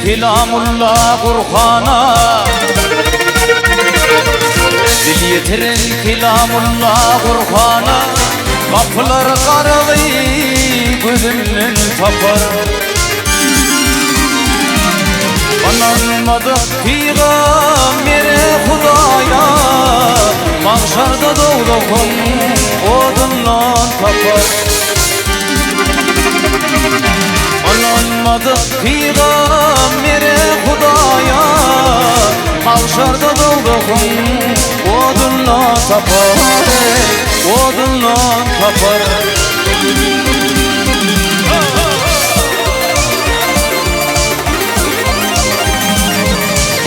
kelamullah Kur'an'a, dil yetirin kelamullah Kur'an'a. Kapılar karılı gözümün tapar. Ananmadı Peygamberi Hudaya, mahşarda doğduğum odunla tapar. Ananmadı Peygamberi Hudaya, mahşarda doğduğum odunla tapar. Odunla tapar.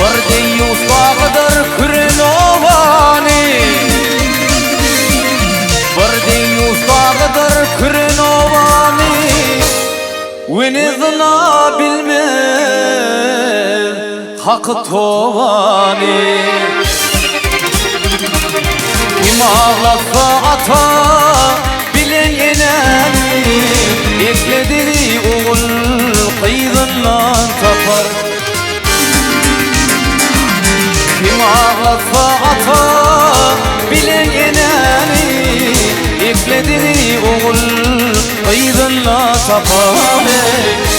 Vardı yusbağıdır kürnovani, vardı yusbağıdır kürnovani. Venizna bilmez hakkı tovani. Kim ağlasa ata bilen yeneni, ekledi oğul kıydınla tapar. Kim ağlasa ata bilen yeneni, ekledi oğul kıydınla tapar.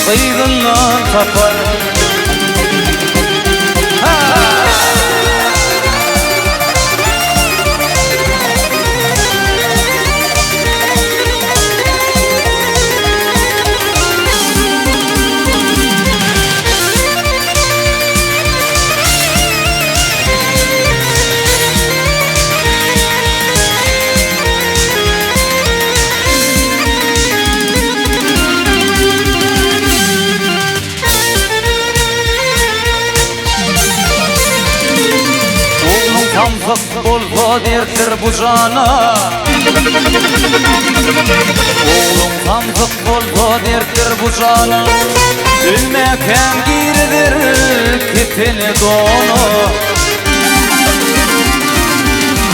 Kıydınla tapar. Tamzık bolsa dertir bu cana, oğlum tamzık bolsa dertir bu cana. Ülmeken giridir kipini donu,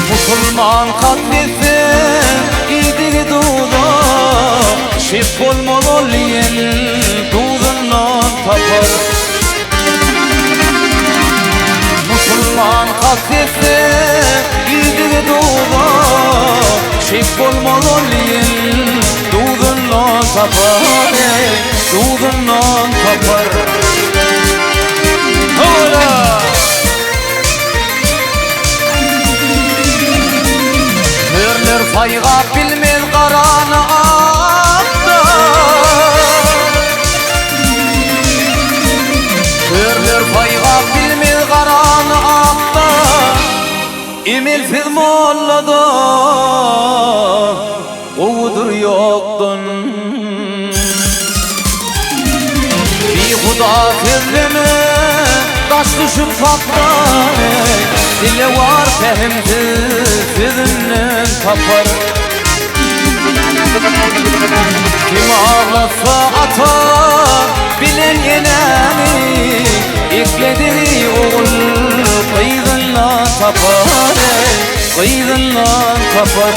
Musulman katlesin giydiği duda, şif olmalı liyen dudundan tapar. Musulman katlesin giydiği duda, şif olmalı liyen dudundan tapar. Dudundan tapar. Hola! Hürler fayga bilmez karanı akta, hürler fayga bilmez karanı akta. Emelsiz mollada ovudur yoktun. Bir huda fezleme taş düşüp patlar, dile var fehimsiz sizinle tapar. Kim ağlasa ata bilen yeneni, ekledi oğul kıydınla tapar. Kıydınla tapar.